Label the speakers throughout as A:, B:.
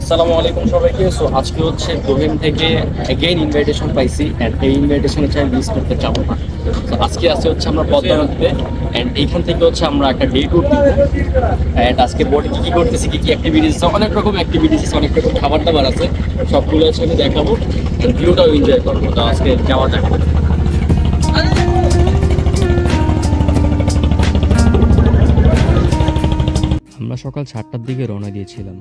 A: আসসালামু আলাইকুম সবাইকে। সো আজকে হচ্ছে দোহেম থেকে অ্যাগেইন ইনভাইটেশন পাইছি অ্যান্ড এই ইনভাইটেশন হচ্ছে আমি মিস করতে চাবো না। তো আজকে আছে হচ্ছে আমরা পদ্মা নদীতে অ্যান্ড এইখান থেকে হচ্ছে আমরা একটা ডে ট্যুর দিব। অ্যান্ড আজকে বোটে কী কী করতেছি, কী কী অ্যাক্টিভিটিস আছে, অনেক রকম অ্যাক্টিভিটিস আছে, অনেক রকম খাবার দাবার আছে, সবগুলো হচ্ছে আমি দেখাবো অ্যান্ড ভিউটাও এনজয় করবো। তো আজকে যাওয়া যাক।
B: আমরা সকাল 7টার দিকে রওনা দিয়েছিলাম,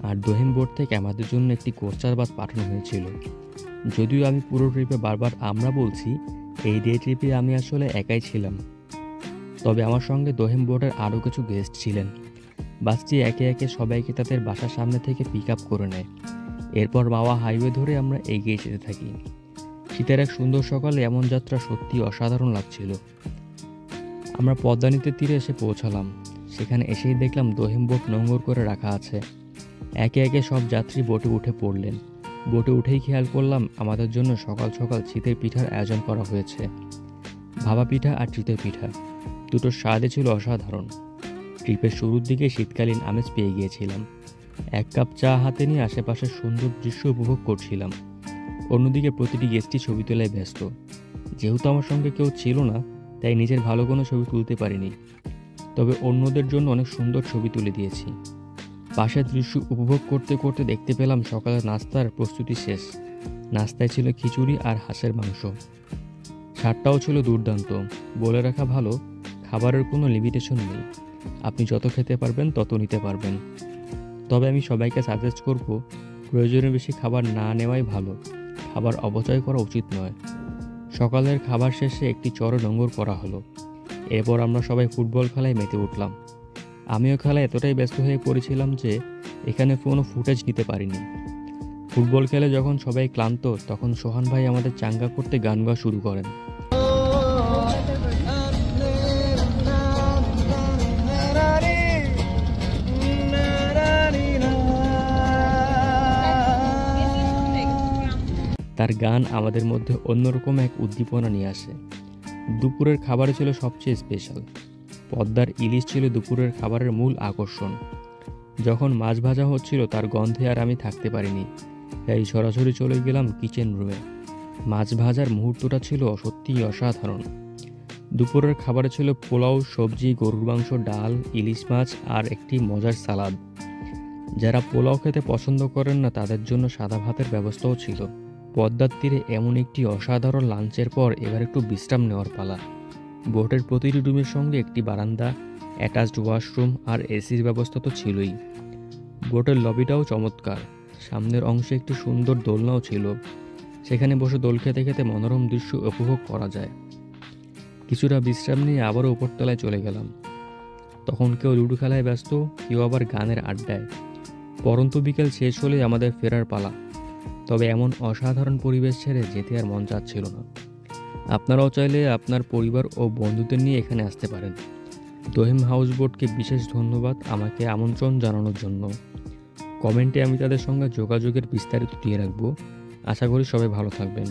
B: আর দোহেম বোর্ড থেকে আমাদের জন্য একটি কোস্টার বাস পাঠানো হয়েছিল। যদিও আমি পুরো ট্রিপে বারবার আমরা বলছি, এই ডে ট্রিপে আমি আসলে একাই ছিলাম। তবে আমার সঙ্গে দোহেম বোর্ডের আরও কিছু গেস্ট ছিলেন। বাসটি একে একে সবাইকে তাদের বাসার সামনে থেকে পিক আপ করে নেয়। এরপর মাওয়া হাইওয়ে ধরে আমরা এগিয়ে যেতে থাকি। শীতের এক সুন্দর সকালে এমন যাত্রা সত্যি অসাধারণ লাগছিল। আমরা পদ্মা নদীর তীরে এসে পৌঁছালাম। সেখানে এসেই দেখলাম দোহেম বোট নোঙর করে রাখা আছে। একে একে সব যাত্রী বোটে উঠে পড়লেন। বোটে উঠেই খেয়াল করলাম আমাদের জন্য সকাল সকাল চিতই পিঠার আয়োজন করা হয়েছে। ভাপা পিঠা আর চিতই পিঠা দুটোর স্বাদই ছিল অসাধারণ। ট্রিপের শুরুর দিকে শীতকালীন আমেজ পেয়ে গিয়েছিলাম। এক কাপ চা হাতে নিয়ে আশেপাশের সুন্দর দৃশ্য উপভোগ করছিলাম। অন্যদিকে প্রতিটি গেস্টই ছবি তোলায় ব্যস্ত। যেহেতু আমার সঙ্গে কেউ ছিল না, তাই নিজের ভালো কোনো ছবি তুলতে পারিনি। তবে অন্যদের জন্য অনেক সুন্দর ছবি তুলে দিয়েছি। পাশের দৃশ্য উপভোগ করতে করতে দেখতে পেলাম সকালের নাস্তার প্রস্তুতি শেষ। নাস্তায় ছিল খিচুড়ি আর হাঁসের মাংস। স্বাদটাও ছিল দুর্দান্ত। বলে রাখা ভালো, খাবারের কোনো লিমিটেশন নেই। আপনি যত খেতে পারবেন তত নিতে পারবেন। তবে আমি সবাইকে সাজেস্ট করব, প্রয়োজনের বেশি খাবার না নেওয়াই ভালো। খাবার অপচয় করা উচিত নয়। সকালের খাবার শেষে একটি চড়ে নোঙর করা হলো। এরপর আমরা সবাই ফুটবল খেলায় মেতে উঠলাম। আমিও খেলায় এতটাই ব্যস্ত হয়ে পড়েছিলাম যে এখানে কোনো ফুটেজ নিতে পারিনি। ফুটবল খেলে যখন সবাই ক্লান্ত, তখন সোহান ভাই আমাদের চাঙ্গা করতে গান গাওয়া শুরু করেন। তার গান আমাদের মধ্যে অন্যরকম এক উদ্দীপনা নিয়ে আসে। দুপুরের খাবারে ছিল সবচেয়ে স্পেশাল। পদ্মার ইলিশ ছিল দুপুরের খাবারের মূল আকর্ষণ। যখন মাছ ভাজা হচ্ছিল, তার গন্ধে আর আমি থাকতে পারিনি, তাই সরাসরি চলে গেলাম কিচেন রুমে। মাছ ভাজার মুহূর্তটা ছিল সত্যিই অসাধারণ। দুপুরের খাবারে ছিল পোলাও, সবজি, গরুর মাংস, ডাল, ইলিশ মাছ আর একটি মজার সালাদ। যারা পোলাও খেতে পছন্দ করেন না, তাদের জন্য সাদা ভাতের ব্যবস্থাও ছিল। পদ্মার তীরে এমন একটি অসাধারণ লাঞ্চের পর এবার একটু বিশ্রাম নেওয়ার পালা। বোটের প্রতিটি রুমের সঙ্গে একটি বারান্দা, অ্যাটাচড ওয়াশরুম আর এসির ব্যবস্থা তো ছিলই। বোটের লবিটাও চমৎকার। সামনের অংশে একটি সুন্দর দোলনাও ছিল। সেখানে বসে দোল খেতে খেতে মনোরম দৃশ্য উপভোগ করা যায়। কিছুটা বিশ্রাম নিয়ে আবারও উপরতলায় চলে গেলাম। তখন কেউ লুডো খেলায় ব্যস্ত, কেউ আবার গানের আড্ডায়। পরন্ত বিকেল শেষ হলেই আমাদের ফেরার পালা। তবে এমন অসাধারণ পরিবেশ ছেড়ে যেতে আর মন চাচ্ছিল না। আপনারাও চাইলে আপনার পরিবার ও বন্ধুদের নিয়ে এখানে আসতে পারেন। দোহেম হাউস বোটকে বিশেষ ধন্যবাদ আমাকে আমন্ত্রণ জানানোর জন্য। কমেন্টে আমি তাদের সঙ্গে যোগাযোগের বিস্তারিত দিয়ে রাখবো। আশা করি সবাই ভালো থাকবেন।